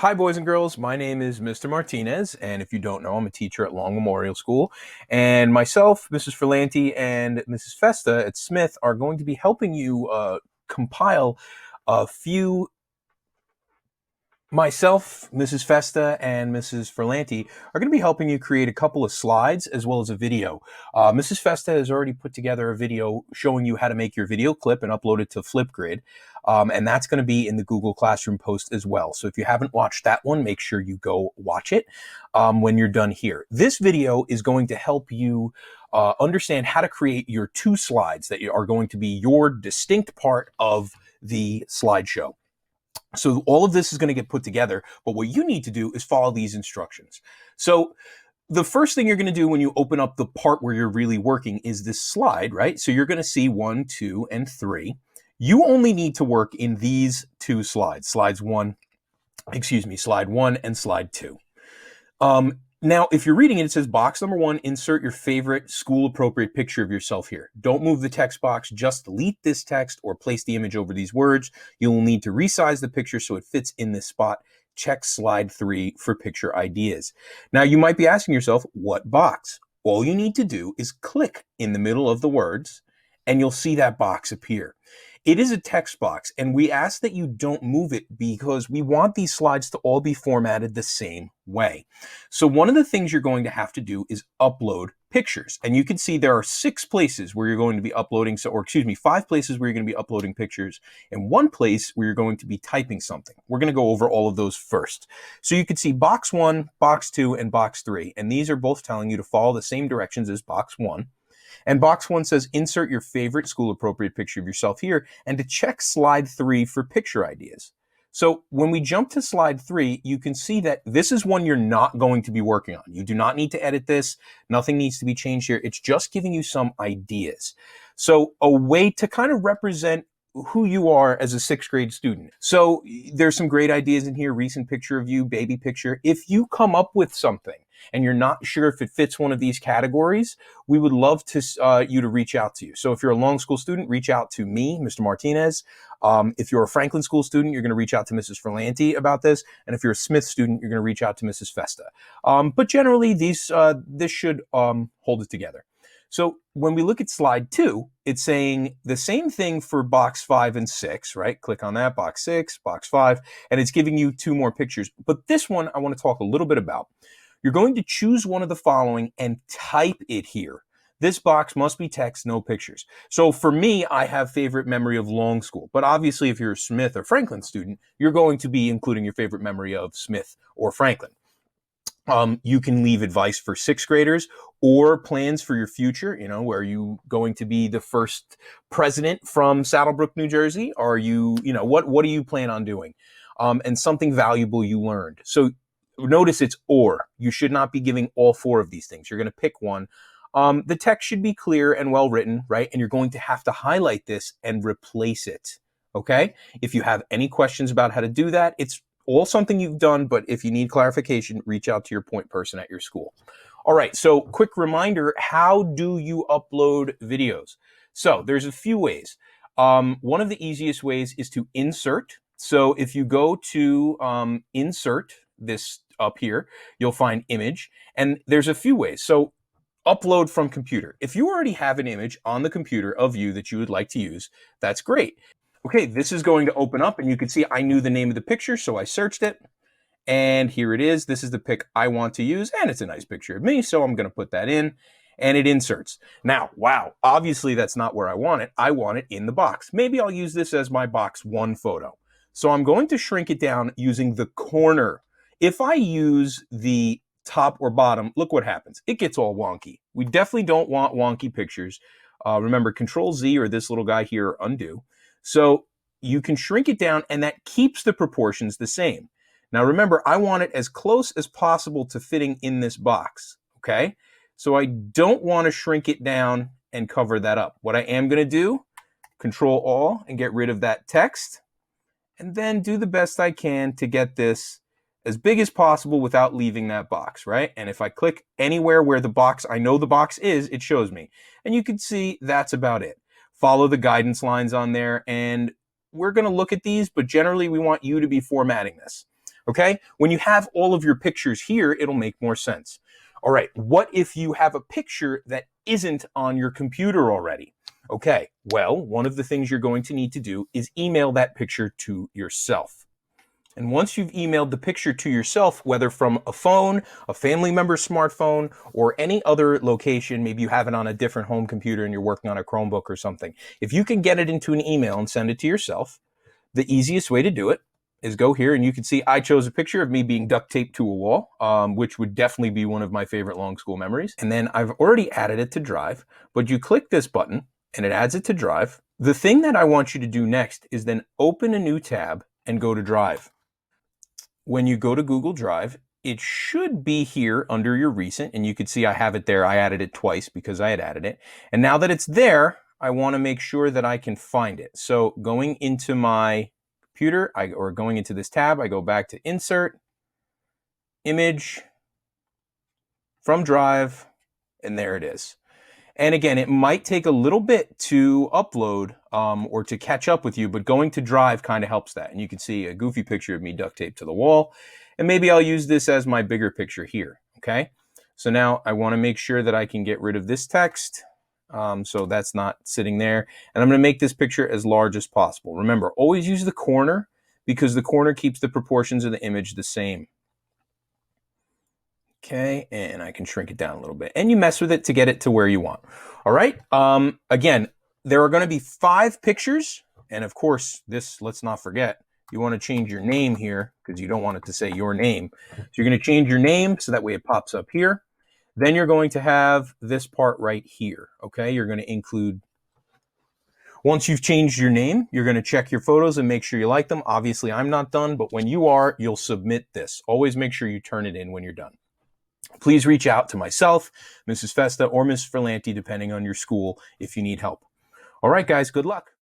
Hi, boys and girls. My name is Mr. Martinez, and if you don't know, I'm a teacher at Long Memorial School. And myself, Mrs. Ferlanti, and Mrs. Festa at Smith are going to be helping you compile a few. Myself, Mrs. Festa, and Mrs. Ferlanti are going to be helping you create a couple of slides as well as a video. Mrs. Festa has already put together a video showing you how to make your video clip and upload it to Flipgrid. And that's going to be in the Google Classroom post as well. So if you haven't watched that one, make sure you go watch it when you're done here. This video is going to help you understand how to create your two slides that are going to be your distinct part of the slideshow. So all of this is going to get put together, but what you need to do is follow these instructions. So the first thing you're going to do when you open up the part where you're really working is this slide, right? So you're going to see 1, 2, and 3. You only need to work in these two slides, slide 1 and slide 2. Now, if you're reading it, it says box number 1, insert your favorite school-appropriate picture of yourself here. Don't move the text box, just delete this text or place the image over these words. You'll need to resize the picture so it fits in this spot. Check slide 3 for picture ideas. Now, you might be asking yourself, what box? All you need to do is click in the middle of the words, and you'll see that box appear. It is a text box, and we ask that you don't move it because we want these slides to all be formatted the same way. So one of the things you're going to have to do is upload pictures. And you can see there are 6 places where you're going to be uploading, 5 places where you're going to be uploading pictures, and 1 place where you're going to be typing something. We're going to go over all of those first. So you can see box 1, box 2, and box 3. And these are both telling you to follow the same directions as box 1. And box 1 says insert your favorite school-appropriate picture of yourself here and to check slide 3 for picture ideas. So when we jump to slide 3, you can see that this is one you're not going to be working on. You do not need to edit this. Nothing needs to be changed here. It's just giving you some ideas. So a way to kind of represent who you are as a 6th grade student. So there's some great ideas in here. Recent picture of you, baby picture. If you come up with something and you're not sure if it fits one of these categories, we would love to you to reach out to you. So if you're a Long School student, reach out to me, Mr. Martinez. If you're a Franklin School student, you're going to reach out to Mrs. Ferlanti about this. And if you're a Smith student, you're going to reach out to Mrs. Festa. But generally, this should hold it together. So when we look at slide 2, it's saying the same thing for box 5 and 6, right? Click on that, box 6, box 5, and it's giving you 2 more pictures. But this one I want to talk a little bit about. You're going to choose one of the following and type it here. This box must be text, no pictures. So for me, I have favorite memory of Long School. But obviously, if you're a Smith or Franklin student, you're going to be including your favorite memory of Smith or Franklin. You can leave advice for 6th graders or plans for your future. You know, where you going to be the first president from Saddlebrook, New Jersey? Are you, what do you plan on doing? And something valuable you learned. So notice it's or. You should not be giving all 4 of these things. You're going to pick one. The text should be clear and well written, right? And you're going to have to highlight this and replace it. Okay? If you have any questions about how to do that, it's all something you've done, but if you need clarification, reach out to your point person at your school. All right, so quick reminder, how do you upload videos? So there's a few ways. One of the easiest ways is to insert. So if you go to insert this up here, you'll find image, and there's a few ways. So upload from computer. If you already have an image on the computer of you that you would like to use, that's great. Okay, this is going to open up, and you can see I knew the name of the picture, so I searched it, and here it is. This is the pic I want to use, and it's a nice picture of me, so I'm going to put that in, and it inserts. Now, wow, obviously that's not where I want it. I want it in the box. Maybe I'll use this as my box 1 photo. So I'm going to shrink it down using the corner. If I use the top or bottom, look what happens. It gets all wonky. We definitely don't want wonky pictures. Remember, Control Z or this little guy here, undo. So you can shrink it down, and that keeps the proportions the same. Now remember, I want it as close as possible to fitting in this box, okay? So I don't want to shrink it down and cover that up. What I am going to do, Control All and get rid of that text, and then do the best I can to get this as big as possible without leaving that box, right? And if I click anywhere where the box, I know the box is, it shows me. And you can see that's about it. Follow the guidance lines on there, and we're going to look at these, but generally we want you to be formatting this. Okay? When you have all of your pictures here, it'll make more sense. All right, what if you have a picture that isn't on your computer already? Okay, well, one of the things you're going to need to do is email that picture to yourself. And once you've emailed the picture to yourself, whether from a phone, a family member's smartphone, or any other location, maybe you have it on a different home computer and you're working on a Chromebook or something, if you can get it into an email and send it to yourself, the easiest way to do it is go here, and you can see I chose a picture of me being duct taped to a wall, which would definitely be one of my favorite long school memories. And then I've already added it to Drive, but you click this button and it adds it to Drive. The thing that I want you to do next is then open a new tab and go to Drive. When you go to Google Drive, it should be here under your recent, and you can see I have it there. I added it twice because I had added it. And now that it's there, I want to make sure that I can find it. So going into my computer, or going into this tab, I go back to Insert, Image, from Drive, and there it is. And again, it might take a little bit to upload or to catch up with you, but going to Drive kind of helps that. And you can see a goofy picture of me duct taped to the wall. And maybe I'll use this as my bigger picture here, okay? So now I want to make sure that I can get rid of this text. So that's not sitting there. And I'm going to make this picture as large as possible. Remember, always use the corner because the corner keeps the proportions of the image the same. Okay, and I can shrink it down a little bit. And you mess with it to get it to where you want. All right, again, there are going to be 5 pictures. And of course, this, let's not forget, you want to change your name here because you don't want it to say your name. So you're going to change your name so that way it pops up here. Then you're going to have this part right here, okay? You're going to include, once you've changed your name, you're going to check your photos and make sure you like them. Obviously, I'm not done, but when you are, you'll submit this. Always make sure you turn it in when you're done. Please reach out to myself, Mrs. Festa, or Ms. Ferlanti, depending on your school, if you need help. All right, guys, good luck.